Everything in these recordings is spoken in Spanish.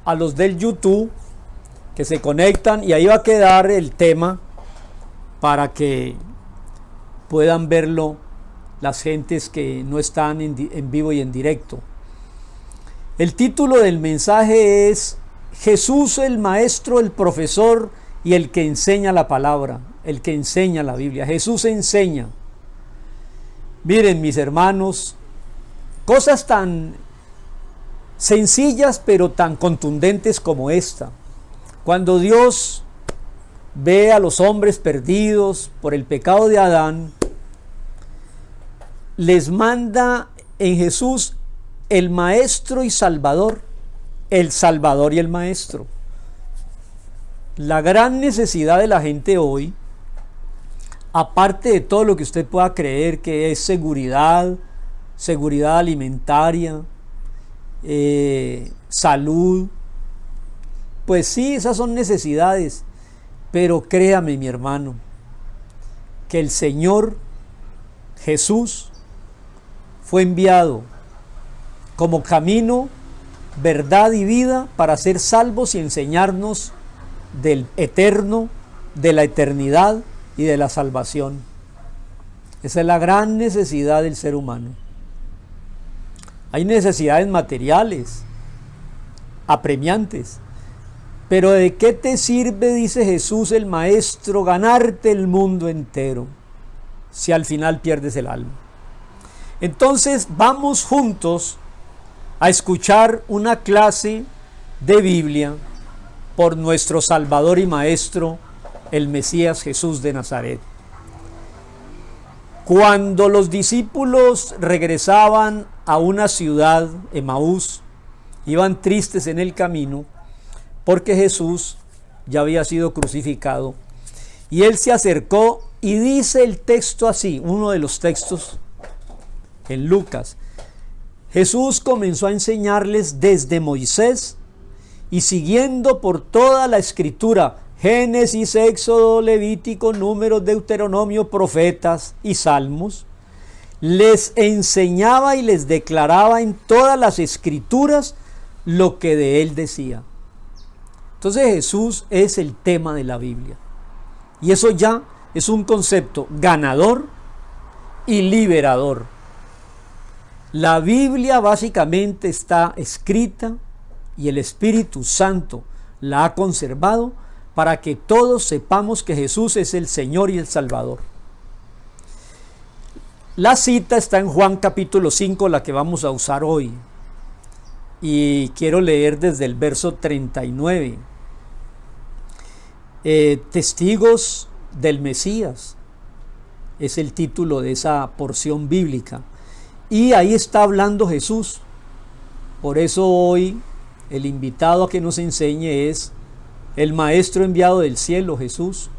a los del YouTube que se conectan y ahí va a quedar el tema para que puedan verlo las gentes que no están en vivo y en directo. El título del mensaje es Jesús, el maestro, el profesor y el que enseña la palabra, el que enseña la Biblia. Jesús enseña. Miren, mis hermanos, cosas tan sencillas pero tan contundentes como esta. Cuando Dios ve a los hombres perdidos por el pecado de Adán, les manda en Jesús el maestro y salvador, el salvador y el maestro. La gran necesidad de la gente hoy, aparte de todo lo que usted pueda creer que es seguridad alimentaria, salud, pues sí, esas son necesidades, pero créame, mi hermano, que el Señor Jesús fue enviado como camino, verdad y vida para ser salvos y enseñarnos del eterno, de la eternidad y de la salvación. Esa es la gran necesidad del ser humano. Hay necesidades materiales, apremiantes, pero ¿de qué te sirve, dice Jesús el Maestro, ganarte el mundo entero si al final pierdes el alma? Entonces vamos juntos a escuchar una clase de Biblia por nuestro Salvador y Maestro, el Mesías Jesús de Nazaret. Cuando los discípulos regresaban a una ciudad, Emaús, iban tristes en el camino porque Jesús ya había sido crucificado. Y él se acercó y dice el texto así, uno de los textos en Lucas. Jesús comenzó a enseñarles desde Moisés y siguiendo por toda la escritura, Génesis, Éxodo, Levítico, Números, Deuteronomio, Profetas y Salmos, les enseñaba y les declaraba en todas las escrituras lo que de él decía. Entonces Jesús es el tema de la Biblia. Y eso ya es un concepto ganador y liberador. La Biblia básicamente está escrita y el Espíritu Santo la ha conservado para que todos sepamos que Jesús es el Señor y el Salvador. La cita está en Juan capítulo 5, la que vamos a usar hoy. Y quiero leer desde el verso 39. Testigos del Mesías es el título de esa porción bíblica. Y ahí está hablando Jesús. Por eso hoy el invitado a que nos enseñe es el Maestro enviado del cielo, Jesús.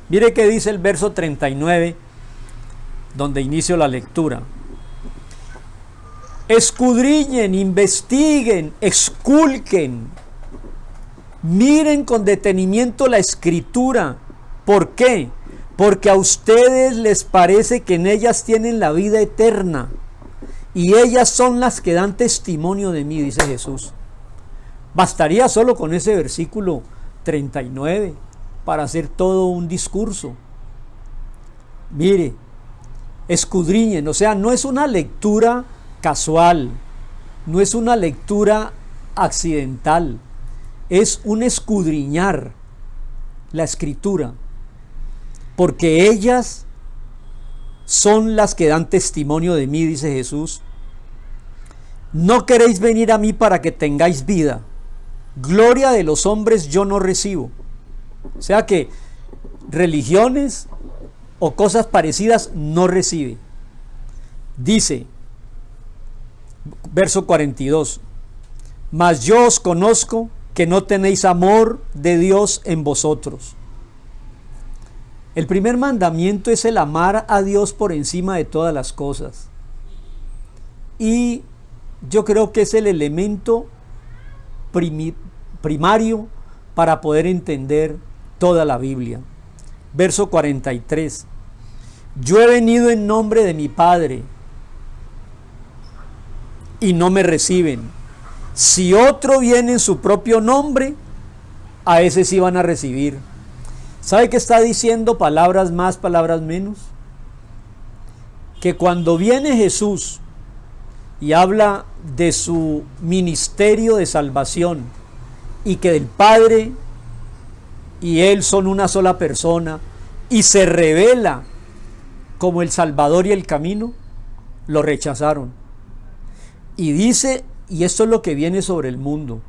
Mire qué dice el verso 39, donde inicio la lectura. Escudriñen, investiguen, esculquen, miren con detenimiento la escritura. ¿Por qué? Porque a ustedes les parece que en ellas tienen la vida eterna y ellas son las que dan testimonio de mí, dice Jesús. Bastaría solo con ese versículo 39 para hacer todo un discurso. Mire, escudriñen, o sea, no es una lectura casual, no es una lectura accidental, es un escudriñar la escritura, porque ellas son las que dan testimonio de mí, dice Jesús. No queréis venir a mí para que tengáis vida. Gloria de los hombres yo no recibo. O sea que religiones o cosas parecidas no recibe. Dice, verso 42, mas yo os conozco que no tenéis amor de Dios en vosotros. El primer mandamiento es el amar a Dios por encima de todas las cosas. Y yo creo que es el elemento primario para poder entender toda la Biblia. Verso 43. Yo he venido en nombre de mi Padre y no me reciben. Si otro viene en su propio nombre, a ese sí van a recibir. ¿Sabe qué está diciendo? Palabras más, palabras menos. Que cuando viene Jesús y habla de su ministerio de salvación y que el Padre y Él son una sola persona y se revela como el Salvador y el camino, lo rechazaron. Y dice, y esto es lo que viene sobre el mundo,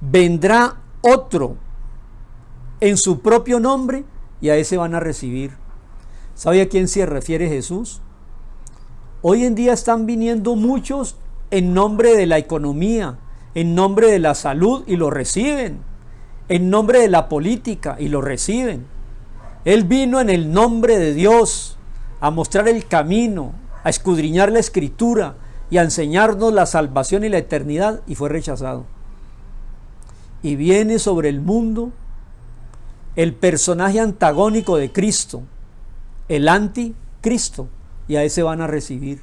vendrá otro en su propio nombre y a ese van a recibir. ¿Sabe a quién se refiere Jesús? Hoy en día están viniendo muchos en nombre de la economía, en nombre de la salud y lo reciben, en nombre de la política y lo reciben. Él vino en el nombre de Dios a mostrar el camino, a escudriñar la Escritura y a enseñarnos la salvación y la eternidad, y fue rechazado. Y viene sobre el mundo el personaje antagónico de Cristo, el anticristo, y a ese van a recibir.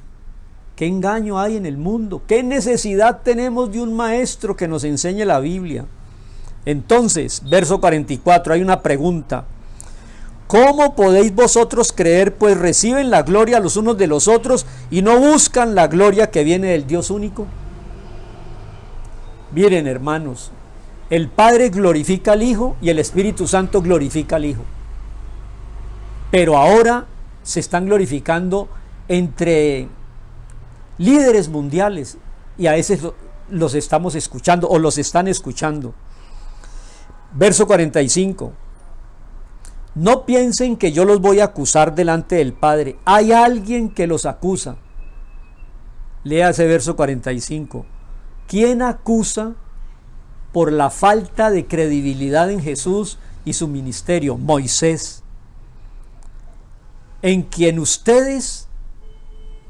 ¿Qué engaño hay en el mundo? ¿Qué necesidad tenemos de un maestro que nos enseñe la Biblia? Entonces, verso 44, hay una pregunta. ¿Cómo podéis vosotros creer, pues reciben la gloria los unos de los otros y no buscan la gloria que viene del Dios único? Miren, hermanos, el Padre glorifica al Hijo y el Espíritu Santo glorifica al Hijo. Pero ahora se están glorificando entre líderes mundiales y a veces los estamos escuchando o los están escuchando. Verso 45. No piensen que yo los voy a acusar delante del Padre. Hay alguien que los acusa. Lea ese verso 45. ¿Quién acusa por la falta de credibilidad en Jesús y su ministerio? Moisés, en quien ustedes,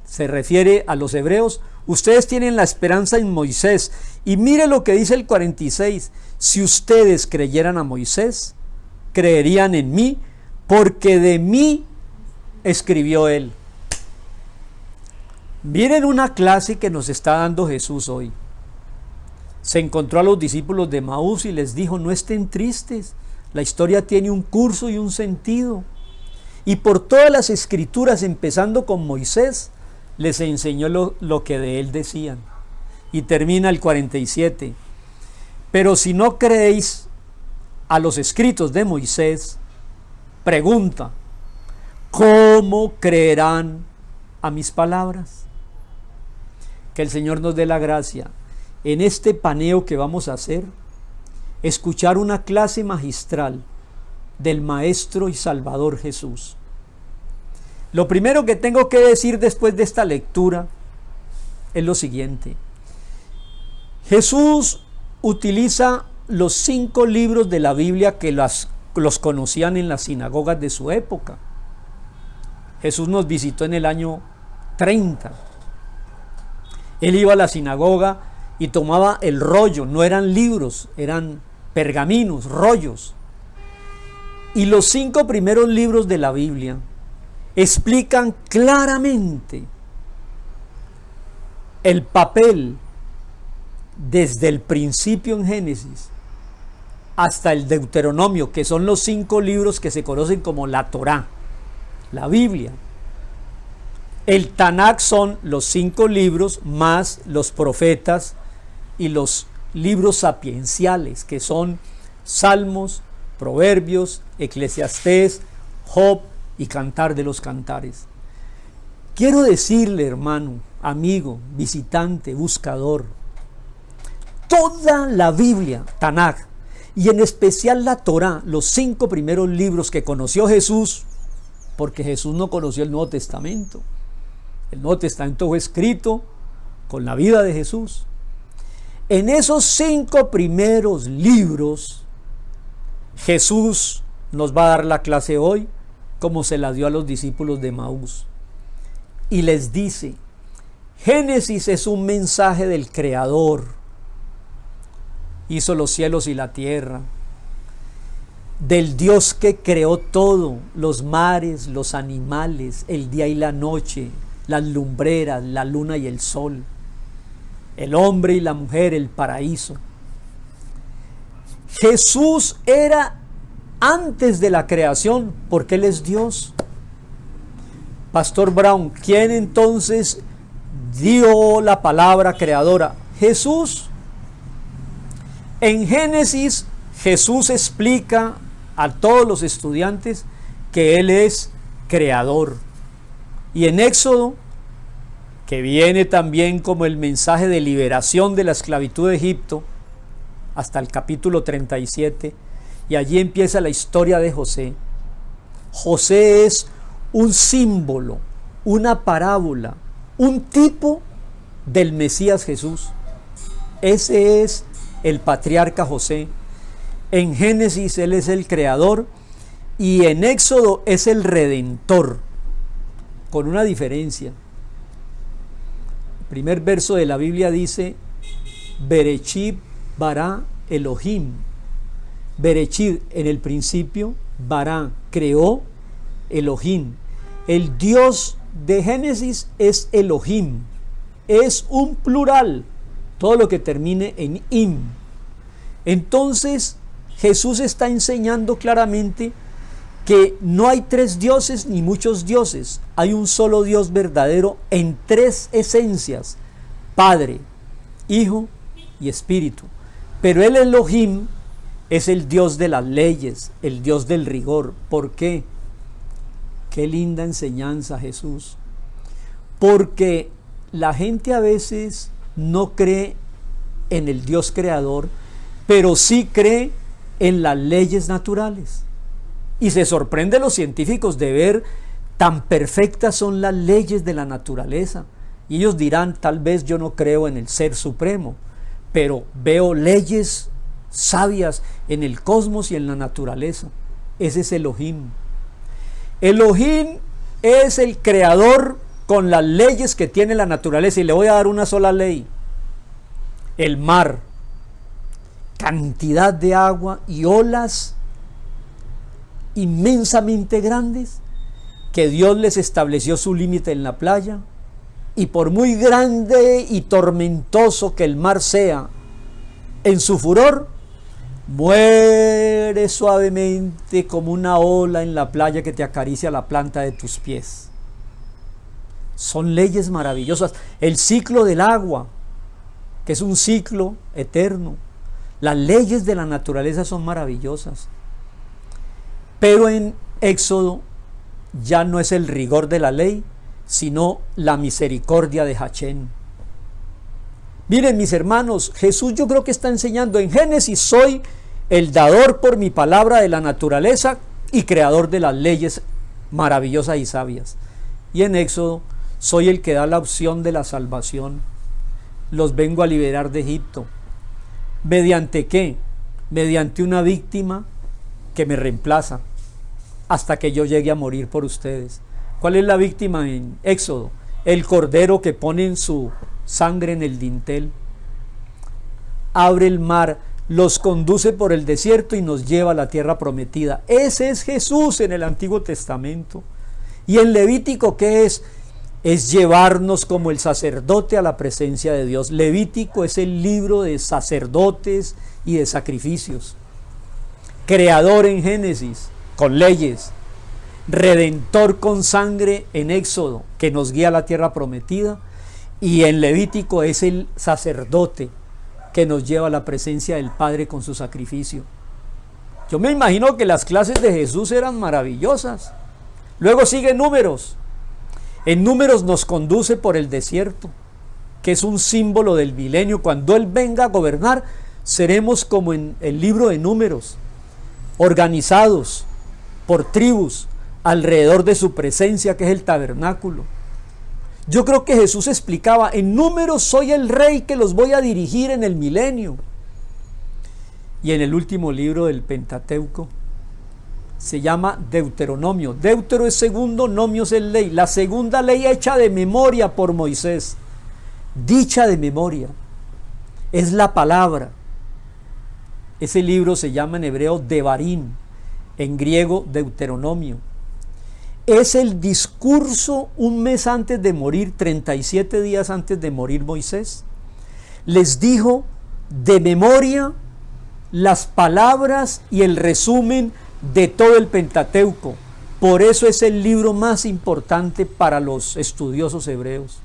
se refiere a los hebreos, ustedes tienen la esperanza en Moisés. Y mire lo que dice el 46, si ustedes creyeran a Moisés, creerían en mí, porque de mí escribió él. Miren una clase que nos está dando Jesús hoy. Se encontró a los discípulos de Maús y les dijo, no estén tristes, la historia tiene un curso y un sentido. Y por todas las escrituras, empezando con Moisés, les enseñó lo que de él decían. Y termina el 47. Pero si no creéis a los escritos de Moisés, pregunta, ¿cómo creerán a mis palabras? Que el Señor nos dé la gracia en este paneo que vamos a hacer, escuchar una clase magistral del Maestro y Salvador Jesús. Lo primero que tengo que decir después de esta lectura es lo siguiente. Jesús utiliza los 5 libros de la Biblia que los conocían en las sinagogas de su época. Jesús nos visitó en el año 30. Él iba a la sinagoga y tomaba el rollo, no eran libros, eran pergaminos, rollos. Y los 5 primeros libros de la Biblia explican claramente el papel desde el principio en Génesis hasta el Deuteronomio, que son los 5 libros que se conocen como la Torá, la Biblia. El Tanakh son los 5 libros más los profetas y los libros sapienciales, que son Salmos, Proverbios, Eclesiastés, Job y Cantar de los Cantares. Quiero decirle, hermano, amigo, visitante, buscador, toda la Biblia, Tanakh, y en especial la Torá, los 5 primeros libros que conoció Jesús, porque Jesús no conoció el Nuevo Testamento. El Nuevo Testamento fue escrito con la vida de Jesús. En esos 5 primeros libros, Jesús nos va a dar la clase hoy, como se la dio a los discípulos de Maús. Y les dice, Génesis es un mensaje del Creador. Hizo los cielos y la tierra, del Dios que creó todo, los mares, los animales, el día y la noche, las lumbreras, la luna y el sol. el hombre y la mujer, el paraíso. Jesús era antes de la creación porque Él es Dios. Pastor Brown, ¿quién entonces dio la palabra creadora? Jesús. En Génesis, Jesús explica a todos los estudiantes que Él es creador. Y en Éxodo, que viene también como el mensaje de liberación de la esclavitud de Egipto, hasta el capítulo 37, y allí empieza la historia de José. José es un símbolo, una parábola, un tipo del Mesías Jesús. Ese es el patriarca José. En Génesis Él es el creador y en Éxodo es el redentor, con una diferencia. El primer verso de la Biblia dice: Bereshit bara Elohim. Bereshit, en el principio, bara, creó Elohim. El Dios de Génesis es Elohim, es un plural, todo lo que termine en im. Entonces Jesús está enseñando claramente que no hay tres dioses ni muchos dioses, hay un solo Dios verdadero en tres esencias: Padre, Hijo y Espíritu. Pero el Elohim es el Dios de las leyes, el Dios del rigor. ¿Por qué? Qué linda enseñanza, Jesús. Porque la gente a veces no cree en el Dios creador, pero sí cree en las leyes naturales. Y se sorprende los científicos de ver tan perfectas son las leyes de la naturaleza. Y ellos dirán: tal vez yo no creo en el Ser Supremo, pero veo leyes sabias en el cosmos y en la naturaleza. Ese es Elohim. Elohim es el creador con las leyes que tiene la naturaleza, y le voy a dar una sola ley: el mar, cantidad de agua y olas inmensamente grandes, que Dios les estableció su límite en la playa, y por muy grande y tormentoso que el mar sea en su furor, muere suavemente como una ola en la playa que te acaricia la planta de tus pies. Son leyes maravillosas. El ciclo del agua, que es un ciclo eterno. Las leyes de la naturaleza son maravillosas. Pero en Éxodo ya no es el rigor de la ley, sino la misericordia de Hachén. Miren, mis hermanos, Jesús yo creo que está enseñando en Génesis: soy el dador por mi palabra de la naturaleza y creador de las leyes maravillosas y sabias. Y en Éxodo: soy el que da la opción de la salvación. Los vengo a liberar de Egipto. ¿Mediante qué? Mediante una víctima que me reemplaza hasta que yo llegue a morir por ustedes. ¿Cuál es la víctima en Éxodo? El cordero que pone su sangre en el dintel. Abre el mar, los conduce por el desierto y nos lleva a la tierra prometida. Ese es Jesús en el Antiguo Testamento. Y en Levítico, ¿qué es? Es llevarnos como el sacerdote a la presencia de Dios. Levítico es el libro de sacerdotes y de sacrificios. Creador en Génesis, con leyes. Redentor con sangre en Éxodo, que nos guía a la tierra prometida. Y en Levítico es el sacerdote que nos lleva a la presencia del Padre con su sacrificio. Yo me imagino que las clases de Jesús eran maravillosas. Luego sigue Números. En Números nos conduce por el desierto, que es un símbolo del milenio. Cuando Él venga a gobernar, seremos como en el libro de Números, organizados por tribus alrededor de su presencia, que es el tabernáculo. Yo creo que Jesús explicaba: en Números soy el rey que los voy a dirigir en el milenio. Y en el último libro del Pentateuco se llama Deuteronomio. Deutero es segundo, nomios es ley. La segunda ley hecha de memoria por Moisés. Dicha de memoria. Es la palabra. Ese libro se llama en hebreo Devarim, en griego Deuteronomio. Es el discurso un mes antes de morir, 37 días antes de morir Moisés. les dijo de memoria las palabras y el resumen de todo el Pentateuco. Por eso es el libro más importante para los estudiosos hebreos.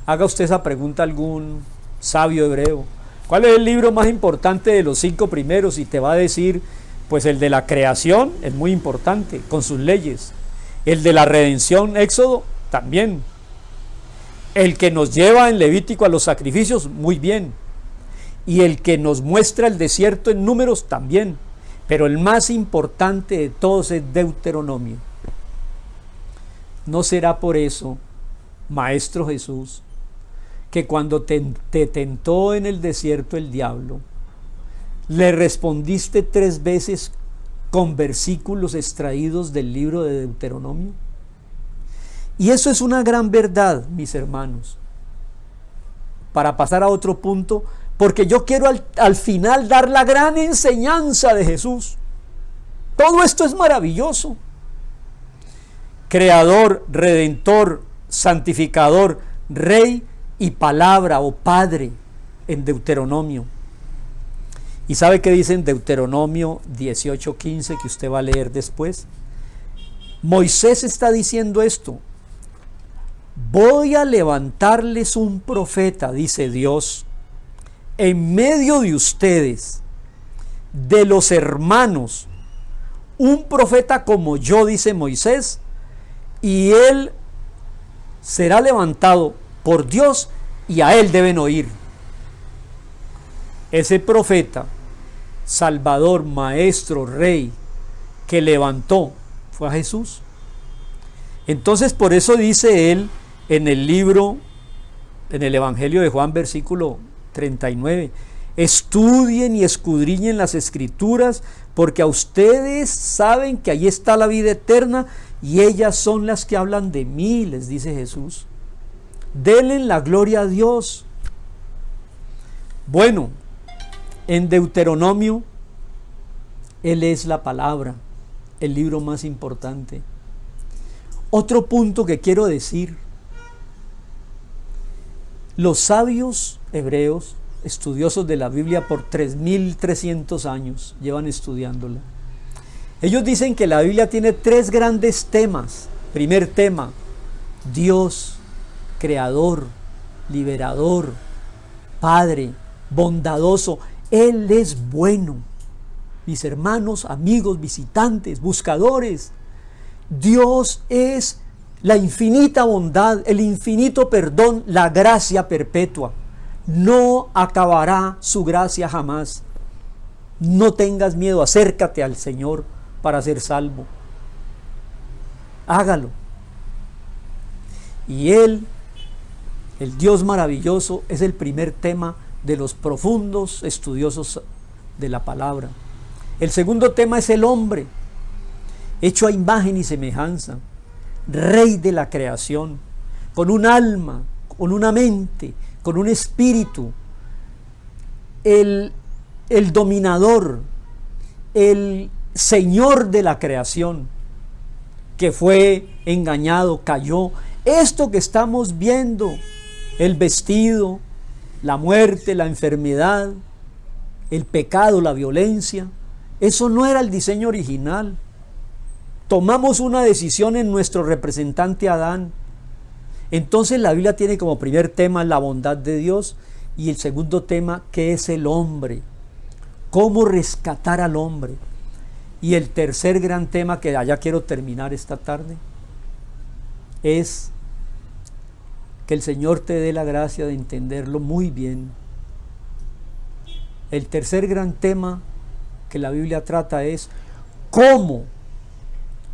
Haga usted esa pregunta a algún sabio hebreo: ¿cuál es el libro más importante de los 5 primeros? Y te va a decir, pues el de la creación es muy importante, con sus leyes. El de la redención, Éxodo, también. El que nos lleva en Levítico a los sacrificios, muy bien. Y el que nos muestra el desierto en Números, también. Pero el más importante de todos es Deuteronomio. ¿No será por eso, Maestro Jesús, que cuando te tentó en el desierto el diablo, le respondiste 3 veces con versículos extraídos del libro de Deuteronomio? Y eso es una gran verdad, mis hermanos. Para pasar a otro punto, porque yo quiero al final dar la gran enseñanza de Jesús. Todo esto es maravilloso. Creador, redentor, santificador, rey y palabra o padre en Deuteronomio. ¿Y sabe qué dice en Deuteronomio 18:15, que usted va a leer después? Moisés está diciendo esto: voy a levantarles un profeta, dice Dios, en medio de ustedes, de los hermanos, un profeta como yo, dice Moisés, y él será levantado por Dios y a él deben oír. Ese profeta, Salvador, Maestro, Rey, que levantó fue a Jesús. Entonces, por eso dice él en el libro, en el Evangelio de Juan, versículo 39, estudien y escudriñen las Escrituras, porque a ustedes saben que ahí está la vida eterna, y ellas son las que hablan de mí, les dice Jesús. Denle la gloria a Dios. Bueno, en Deuteronomio, Él es la palabra, el libro más importante. Otro punto que quiero decir: los sabios hebreos, estudiosos de la Biblia por 3.300 años, llevan estudiándola. Ellos dicen que la Biblia tiene 3 grandes temas. Primer tema: Dios, creador, liberador, padre, bondadoso. Él es bueno. Mis hermanos, amigos, visitantes, buscadores, Dios es la infinita bondad, el infinito perdón, la gracia perpetua. No acabará su gracia jamás. No tengas miedo, acércate al Señor para ser salvo. Hágalo. Y Él, el Dios maravilloso, es el primer tema de los profundos estudiosos de la palabra. El segundo tema es el hombre, hecho a imagen y semejanza, rey de la creación, con un alma, con una mente, con un espíritu, el dominador, el señor de la creación, que fue engañado, cayó. Esto que estamos viendo, el vestido, la muerte, la enfermedad, el pecado, la violencia, eso no era el diseño original. Tomamos una decisión en nuestro representante Adán. Entonces la Biblia tiene como primer tema la bondad de Dios, y el segundo tema, ¿qué es el hombre? ¿Cómo rescatar al hombre? Y el tercer gran tema, que allá quiero terminar esta tarde, es que el Señor te dé la gracia de entenderlo muy bien. El tercer gran tema que la Biblia trata es cómo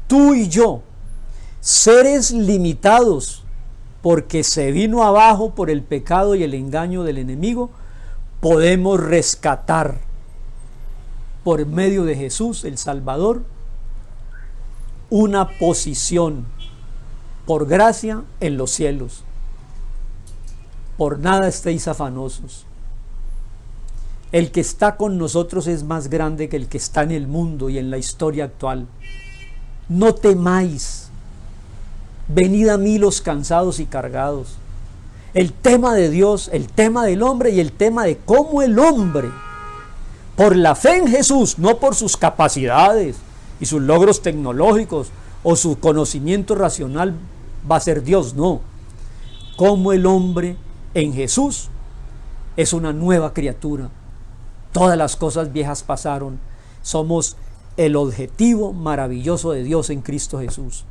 tú y yo, seres limitados, porque se vino abajo por el pecado y el engaño del enemigo, podemos rescatar por medio de Jesús, el Salvador, una posición por gracia en los cielos. Por nada estéis afanosos. El que está con nosotros es más grande que el que está en el mundo y en la historia actual. No temáis. Venid a mí los cansados y cargados. El tema de Dios, el tema del hombre y el tema de cómo el hombre, por la fe en Jesús, no por sus capacidades y sus logros tecnológicos o su conocimiento racional, va a ser Dios, no. Cómo el hombre en Jesús es una nueva criatura. Todas las cosas viejas pasaron. Somos el objetivo maravilloso de Dios en Cristo Jesús.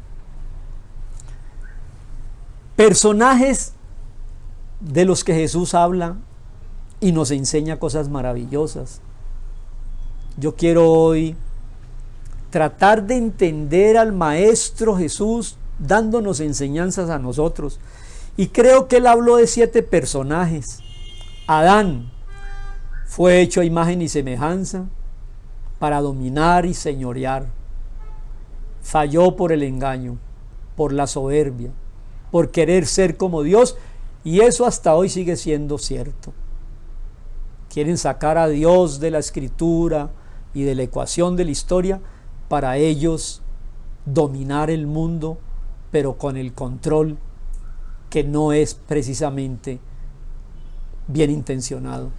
Personajes de los que Jesús habla y nos enseña cosas maravillosas. Yo quiero hoy tratar de entender al Maestro Jesús dándonos enseñanzas a nosotros. Y creo que él habló de 7 personajes. Adán fue hecho a imagen y semejanza para dominar y señorear. Falló por el engaño, por la soberbia, por querer ser como Dios, y eso hasta hoy sigue siendo cierto. Quieren sacar a Dios de la escritura y de la ecuación de la historia para ellos dominar el mundo, pero con el control que no es precisamente bien intencionado.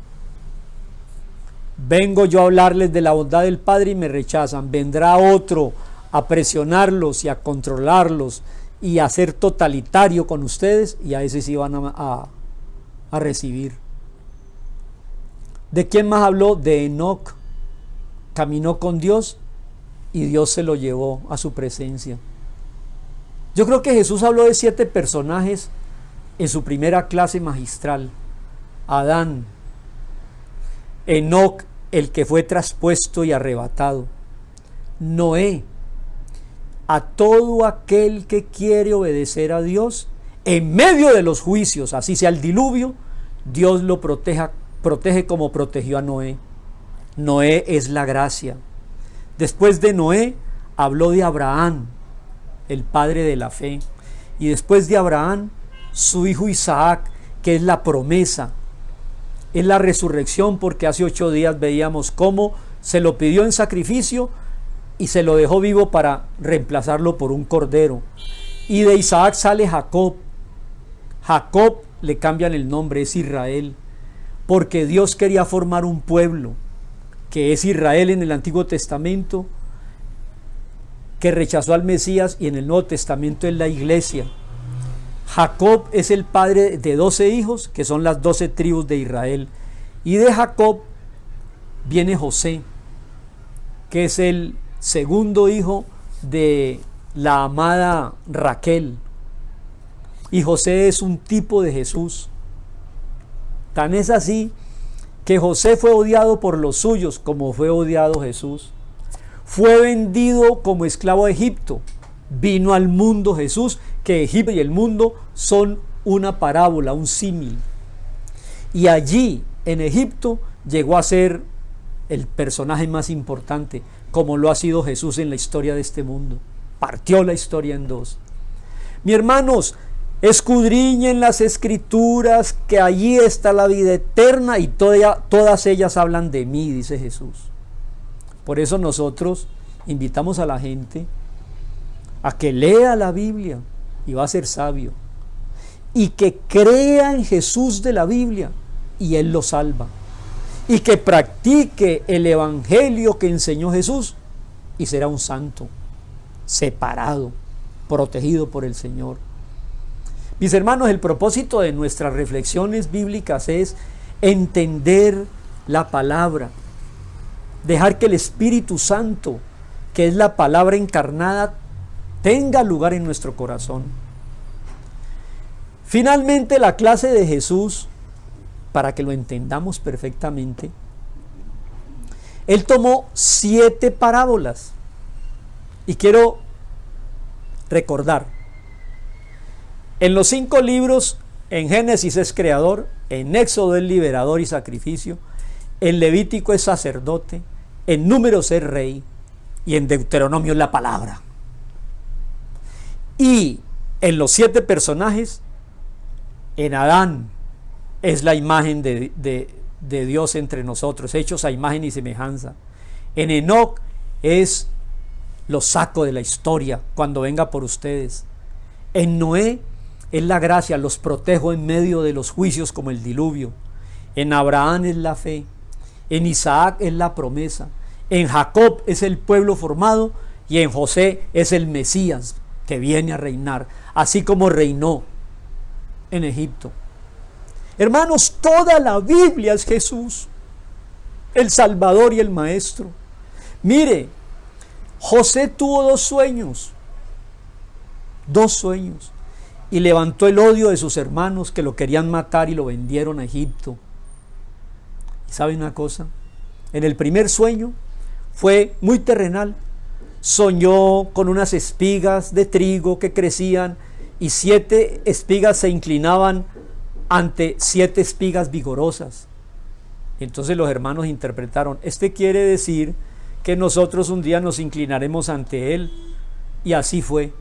Vengo yo a hablarles de la bondad del Padre y me rechazan. Vendrá otro a presionarlos y a controlarlos y a ser totalitario con ustedes, y a ese sí van a recibir. ¿De quién más habló? De Enoc. Caminó con Dios y Dios se lo llevó a su presencia. Yo creo que Jesús habló de 7 personajes en su primera clase magistral. Adán, Enoc, el que fue traspuesto y arrebatado, Noé, a todo aquel que quiere obedecer a Dios en medio de los juicios, así sea el diluvio, Dios lo protege como protegió a Noé. Noé es la gracia. Después de Noé habló de Abraham, el padre de la fe, y después de Abraham su hijo Isaac, que es la promesa, es la resurrección, porque hace 8 días veíamos cómo se lo pidió en sacrificio y se lo dejó vivo para reemplazarlo por un cordero. Y de Isaac sale Jacob. Jacob le cambian el nombre, es Israel, porque Dios quería formar un pueblo que es Israel en el Antiguo Testamento, que rechazó al Mesías, y en el Nuevo Testamento es la iglesia. Jacob es el padre de 12 hijos, que son las 12 tribus de Israel. Y de Jacob viene José, que es el segundo hijo de la amada Raquel. Y José es un tipo de Jesús. Tan es así que José fue odiado por los suyos, como fue odiado Jesús. Fue vendido como esclavo a Egipto. Vino al mundo Jesús, que Egipto y el mundo son una parábola, un símil. Y allí, en Egipto, llegó a ser el personaje más importante, como lo ha sido Jesús en la historia de este mundo. Partió la historia en 2. Mis hermanos, escudriñen las escrituras, que allí está la vida eterna, y todas ellas hablan de mí, dice Jesús. Por eso nosotros invitamos a la gente a que lea la Biblia y va a ser sabio, y que crea en Jesús de la Biblia y Él lo salva, y que practique el evangelio que enseñó Jesús y será un santo, separado, protegido por el Señor. Mis hermanos, el propósito de nuestras reflexiones bíblicas es entender la palabra, dejar que el Espíritu Santo, que es la palabra encarnada, tenga lugar en nuestro corazón. Finalmente, la clase de Jesús, para que lo entendamos perfectamente, Él tomó 7 parábolas. Y quiero recordar, en los 5 libros, en Génesis es creador, en Éxodo es liberador y sacrificio, en Levítico es sacerdote, en Números es rey, y en Deuteronomio es la palabra. Y en los 7 personajes, en Adán es la imagen de Dios entre nosotros, hechos a imagen y semejanza. En Enoc es lo saco de la historia cuando venga por ustedes. En Noé es la gracia, los protejo en medio de los juicios como el diluvio. En Abraham es la fe, en Isaac es la promesa, en Jacob es el pueblo formado y en José es el Mesías que viene a reinar, así como reinó en Egipto. Hermanos, toda la Biblia es Jesús, el Salvador y el Maestro. Mire, José tuvo dos sueños, y levantó el odio de sus hermanos que lo querían matar y lo vendieron a Egipto. ¿Y sabe una cosa? En el primer sueño fue muy terrenal. Soñó con unas espigas de trigo que crecían y 7 espigas se inclinaban ante 7 espigas vigorosas. Entonces los hermanos interpretaron, este quiere decir que nosotros un día nos inclinaremos ante él. Y así fue.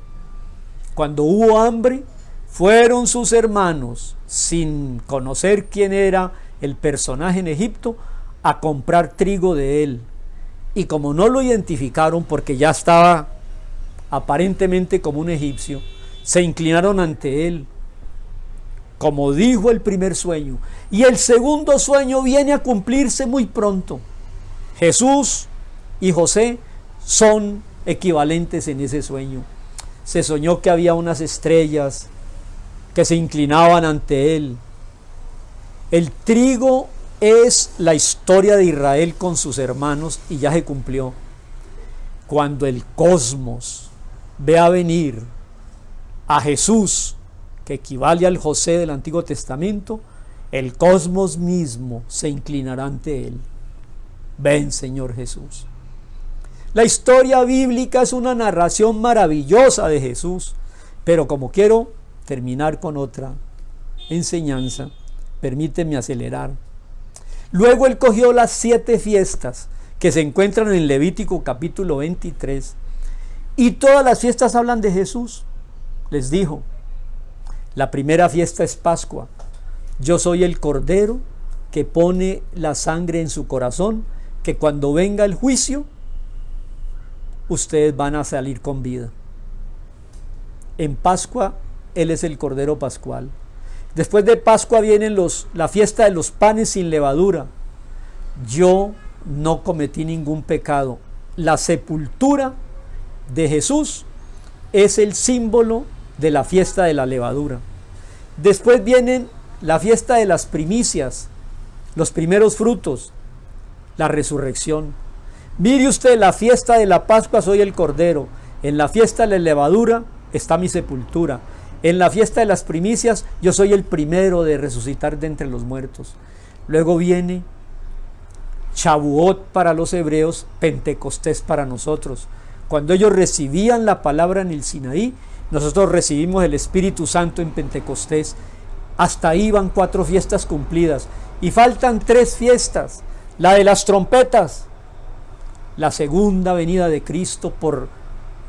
Cuando hubo hambre, fueron sus hermanos, sin conocer quién era el personaje en Egipto, a comprar trigo de él. Y como no lo identificaron porque ya estaba aparentemente como un egipcio, se inclinaron ante él, como dijo el primer sueño. Y el segundo sueño viene a cumplirse muy pronto. Jesús y José son equivalentes en ese sueño. Se soñó que había unas estrellas que se inclinaban ante él. El trigo es la historia de Israel con sus hermanos y ya se cumplió. Cuando el cosmos vea venir a Jesús, que equivale al José del Antiguo Testamento, el cosmos mismo se inclinará ante él. Ven, Señor Jesús. La historia bíblica es una narración maravillosa de Jesús, pero como quiero terminar con otra enseñanza, permíteme acelerar. Luego él cogió las 7 fiestas que se encuentran en Levítico capítulo 23, y todas las fiestas hablan de Jesús. Les dijo, la primera fiesta es Pascua. Yo soy el Cordero que pone la sangre en su corazón, que cuando venga el juicio, ustedes van a salir con vida. En Pascua, Él es el Cordero Pascual. Después de Pascua viene la fiesta de los panes sin levadura. Yo no cometí ningún pecado. La sepultura de Jesús es el símbolo de la fiesta de la levadura. Después viene la fiesta de las primicias, los primeros frutos, la resurrección. Mire usted, la fiesta de la Pascua soy el Cordero, en la fiesta de la levadura está mi sepultura, en la fiesta de las primicias yo soy el primero de resucitar de entre los muertos. Luego viene Shavuot para los hebreos, Pentecostés para nosotros. Cuando ellos recibían la palabra en el Sinaí, nosotros recibimos el Espíritu Santo en Pentecostés. Hasta ahí van 4 fiestas cumplidas y faltan 3 fiestas. La de las trompetas, la segunda venida de Cristo por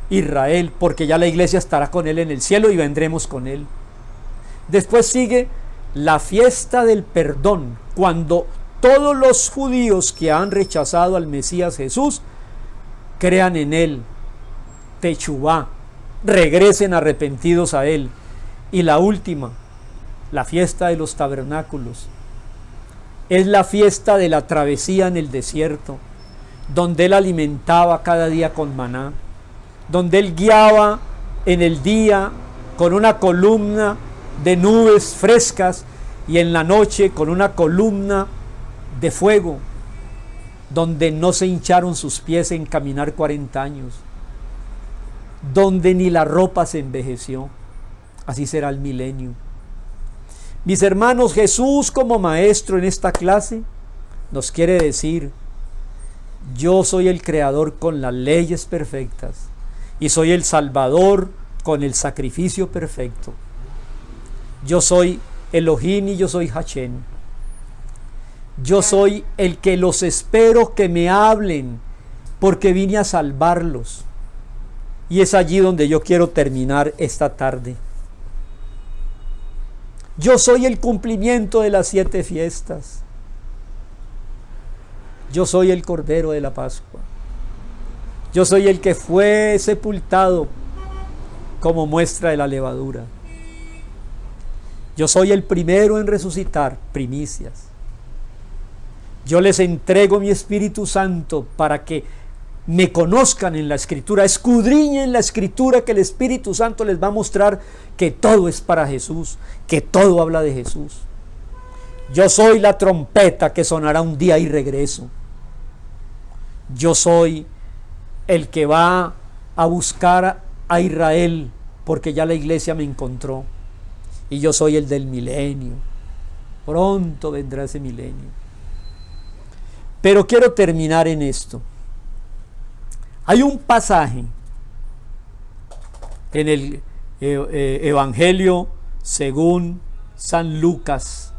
Israel, porque ya la iglesia estará con él en el cielo y vendremos con él. Después sigue la fiesta del perdón, cuando todos los judíos que han rechazado al Mesías Jesús crean en él, Techubá, regresen arrepentidos a él. Y la última, la fiesta de los tabernáculos, es la fiesta de la travesía en el desierto, donde él alimentaba cada día con maná, donde él guiaba en el día con una columna de nubes frescas y en la noche con una columna de fuego, donde no se hincharon sus pies en caminar 40 años, donde ni la ropa se envejeció. Así será el milenio. Mis hermanos, Jesús como maestro en esta clase nos quiere decir: yo soy el creador con las leyes perfectas y soy el salvador con el sacrificio perfecto. Yo soy Elohim y yo soy Hashem. Yo soy el que los espero que me hablen, porque vine a salvarlos. Y es allí donde yo quiero terminar esta tarde. Yo soy el cumplimiento de las 7 fiestas. Yo soy el Cordero de la Pascua. Yo soy el que fue sepultado como muestra de la levadura. Yo soy el primero en resucitar, primicias. Yo les entrego mi Espíritu Santo para que me conozcan en la Escritura, escudriñen la Escritura, que el Espíritu Santo les va a mostrar que todo es para Jesús, que todo habla de Jesús. Yo soy la trompeta que sonará un día y regreso. Yo soy el que va a buscar a Israel, porque ya la iglesia me encontró. Y yo soy el del milenio. Pronto vendrá ese milenio. Pero quiero terminar en esto. Hay un pasaje en el Evangelio según San Lucas,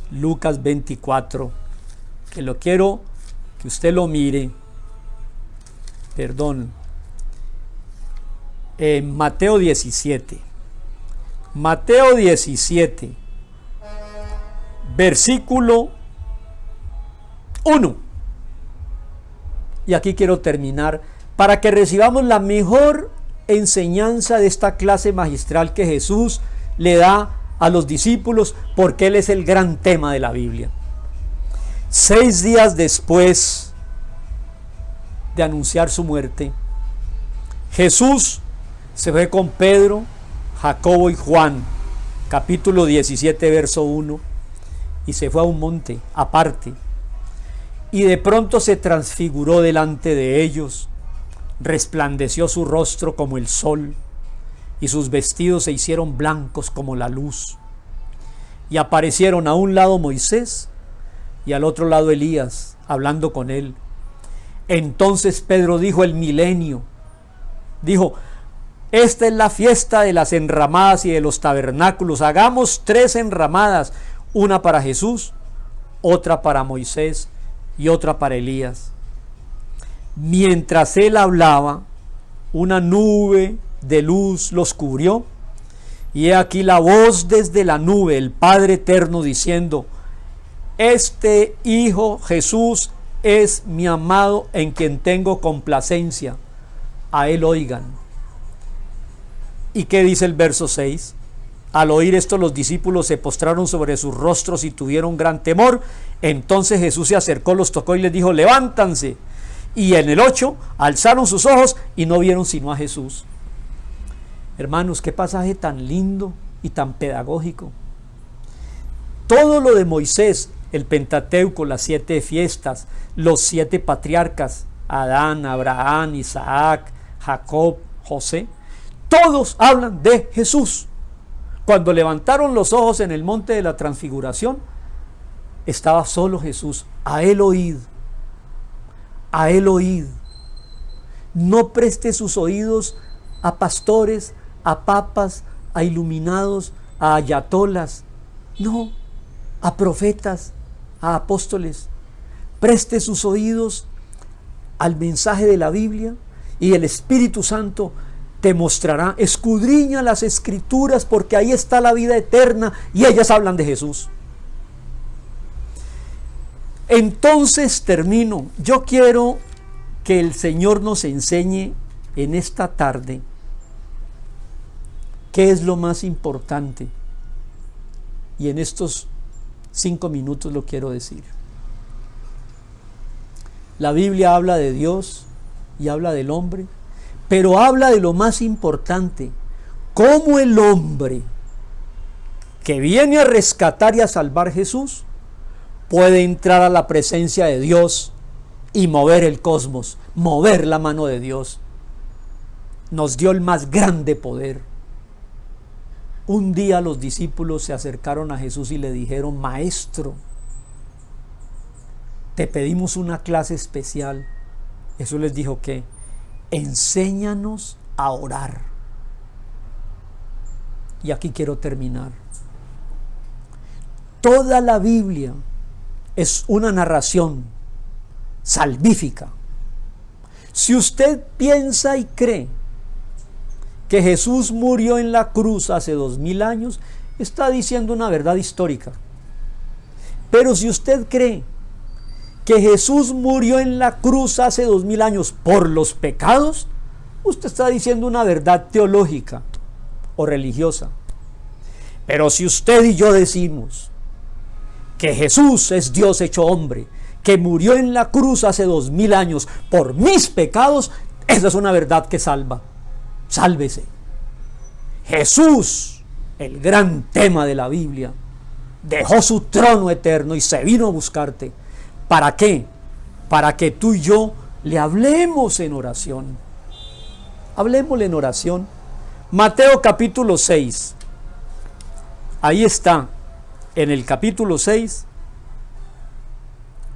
Lucas 24, que lo quiero que usted lo mire. Perdón. Mateo 17. Mateo 17, versículo 1. Y aquí quiero terminar para que recibamos la mejor enseñanza de esta clase magistral que Jesús le da a los discípulos, porque Él es el gran tema de la Biblia. 6 días después de anunciar su muerte, Jesús se fue con Pedro, Jacobo y Juan, capítulo 17, verso 1, y se fue a un monte aparte. Y de pronto se transfiguró delante de ellos, resplandeció su rostro como el sol, y sus vestidos se hicieron blancos como la luz. Y aparecieron a un lado Moisés y al otro lado Elías, hablando con él. Entonces Pedro dijo: el milenio. Dijo: esta es la fiesta de las enramadas y de los tabernáculos. Hagamos 3 enramadas, una para Jesús, otra para Moisés y otra para Elías. Mientras él hablaba, una nube de luz los cubrió, y he aquí la voz desde la nube, el Padre eterno, diciendo: este Hijo Jesús es mi amado, en quien tengo complacencia, a él oigan. ¿Y qué dice el verso 6? Al oír esto, los discípulos se postraron sobre sus rostros y tuvieron gran temor. Entonces Jesús se acercó, los tocó y les dijo: levántanse. Y en el 8, alzaron sus ojos y no vieron sino a Jesús. Hermanos, qué pasaje tan lindo y tan pedagógico. Todo lo de Moisés, el Pentateuco, las 7 fiestas, los 7 patriarcas, Adán, Abraham, Isaac, Jacob, José, todos hablan de Jesús. Cuando levantaron los ojos en el monte de la transfiguración, estaba solo Jesús. A él oíd, a él oíd. No preste sus oídos a pastores, a papas, a iluminados, a ayatolas. No, a profetas, a apóstoles. Preste sus oídos al mensaje de la Biblia, y el Espíritu Santo te mostrará. Escudriña las Escrituras, porque ahí está la vida eterna y ellas hablan de Jesús. Entonces termino. Yo quiero que el Señor nos enseñe en esta tarde qué es lo más importante, y en estos 5 minutos lo quiero decir. La Biblia habla de Dios y habla del hombre, pero habla de lo más importante: cómo el hombre que viene a rescatar y a salvar Jesús puede entrar a la presencia de Dios y mover el cosmos, mover la mano de Dios. Nos dio el más grande poder. Un día los discípulos se acercaron a Jesús y le dijeron: Maestro, te pedimos una clase especial. Jesús les dijo: ¿qué? Enséñanos a orar. Y aquí quiero terminar. Toda la Biblia es una narración salvífica. Si usted piensa y cree que Jesús murió en la cruz hace 2000 años, está diciendo una verdad histórica. Pero si usted cree que Jesús murió en la cruz hace 2000 años por los pecados, usted está diciendo una verdad teológica o religiosa. Pero si usted y yo decimos que Jesús es Dios hecho hombre, que murió en la cruz hace 2000 años por mis pecados, esa es una verdad que salva. Sálvese. Jesús, el gran tema de la Biblia, dejó su trono eterno y se vino a buscarte. ¿Para qué? Para que tú y yo le hablemos en oración. Hablemosle en oración. Mateo capítulo 6. Ahí está, en el capítulo 6,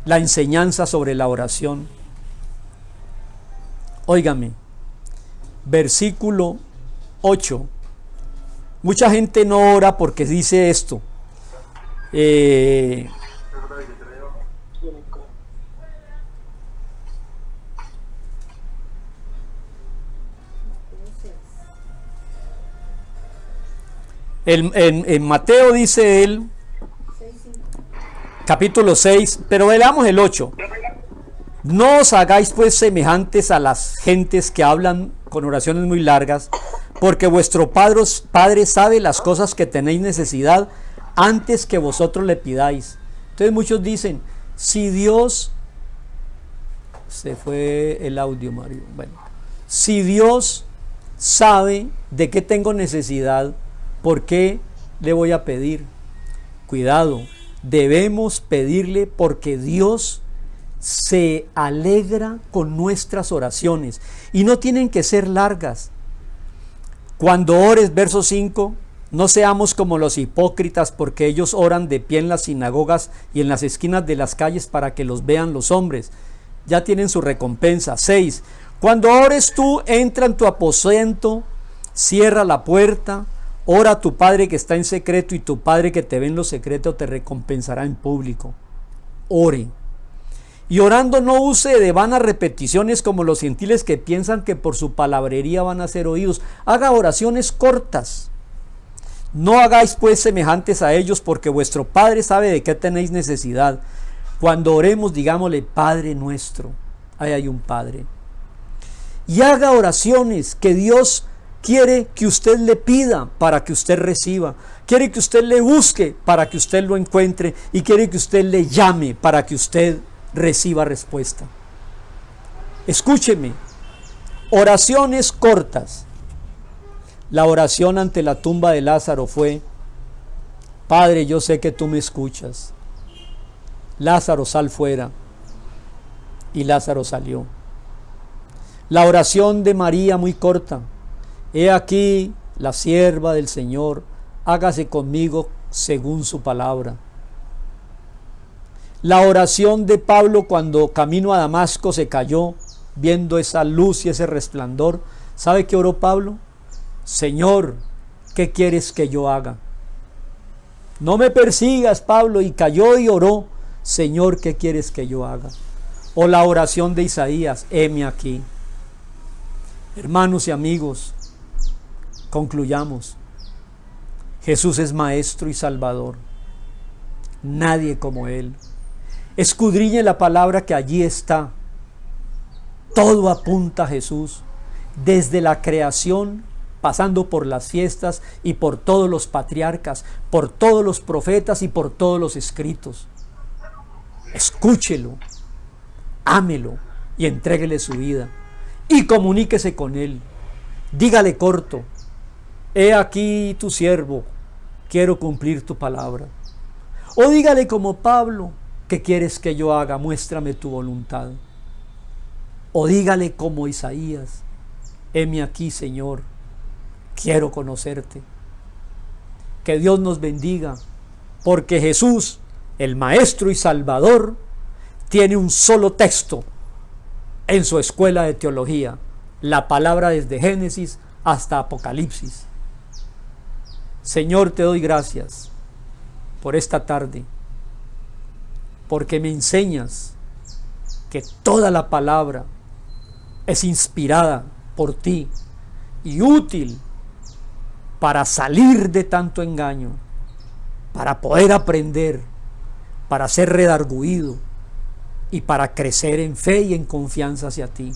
la enseñanza sobre la oración. Óigame, versículo 8. Mucha gente no ora porque dice esto. En Mateo dice él, capítulo 6, pero veamos el 8. No os hagáis pues semejantes a las gentes que hablan con oraciones muy largas, porque vuestro Padre sabe las cosas que tenéis necesidad antes que vosotros le pidáis. Entonces muchos dicen, si Dios... Se fue el audio, Mario. Bueno, si Dios sabe de qué tengo necesidad, ¿por qué le voy a pedir? Cuidado, debemos pedirle porque Dios se alegra con nuestras oraciones y no tienen que ser largas. Cuando ores, verso 5, no seamos como los hipócritas, porque ellos oran de pie en las sinagogas y en las esquinas de las calles para que los vean los hombres. Ya tienen su recompensa. 6. Cuando ores tú, entra en tu aposento, cierra la puerta, ora a tu Padre que está en secreto, y tu Padre que te ve en lo secreto te recompensará en público. Ore. Y orando no use de vanas repeticiones como los gentiles que piensan que por su palabrería van a ser oídos. Haga oraciones cortas. No hagáis pues semejantes a ellos, porque vuestro Padre sabe de qué tenéis necesidad. Cuando oremos, digámosle: Padre nuestro. Ahí hay un Padre. Y haga oraciones que Dios quiere que usted le pida para que usted reciba. Quiere que usted le busque para que usted lo encuentre. Y quiere que usted le llame para que usted reciba respuesta. Escúcheme. Oraciones cortas. La oración ante la tumba de Lázaro fue: Padre, yo sé que tú me escuchas. Lázaro, sal fuera. Y Lázaro salió. La oración de María, muy corta: He aquí la sierva del Señor, hágase conmigo según su palabra. La oración de Pablo cuando camino a Damasco se cayó, viendo esa luz y ese resplandor. ¿Sabe qué oró Pablo? Señor, ¿qué quieres que yo haga? No me persigas, Pablo, y cayó y oró: Señor, ¿qué quieres que yo haga? O la oración de Isaías: heme aquí. Hermanos y amigos, concluyamos. Jesús es Maestro y Salvador. Nadie como Él. Escudriñe la palabra que allí está. Todo apunta a Jesús, desde la creación, pasando por las fiestas y por todos los patriarcas, por todos los profetas y por todos los escritos. Escúchelo, ámelo y entréguele su vida y comuníquese con Él. Dígale corto: He aquí tu siervo, quiero cumplir tu palabra. O dígale como Pablo: ¿Qué quieres que yo haga? Muéstrame tu voluntad. O dígale como Isaías: heme aquí, Señor, quiero conocerte. Que Dios nos bendiga, porque Jesús, el Maestro y Salvador, tiene un solo texto en su escuela de teología: la palabra desde Génesis hasta Apocalipsis. Señor, te doy gracias por esta tarde, porque me enseñas que toda la palabra es inspirada por ti y útil para salir de tanto engaño, para poder aprender, para ser redarguido y para crecer en fe y en confianza hacia ti.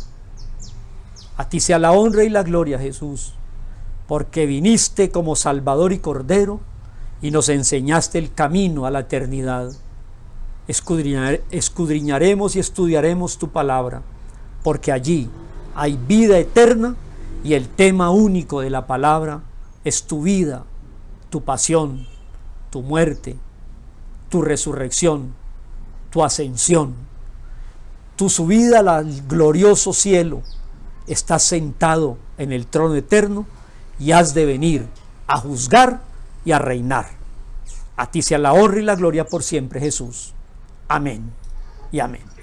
A ti sea la honra y la gloria, Jesús, porque viniste como Salvador y Cordero y nos enseñaste el camino a la eternidad. Escudriñaremos y estudiaremos tu palabra, porque allí hay vida eterna y el tema único de la palabra es tu vida, tu pasión, tu muerte, tu resurrección, tu ascensión, tu subida al glorioso cielo. Estás sentado en el trono eterno y has de venir a juzgar y a reinar. A ti sea la honra y la gloria por siempre, Jesús. Amén y amén.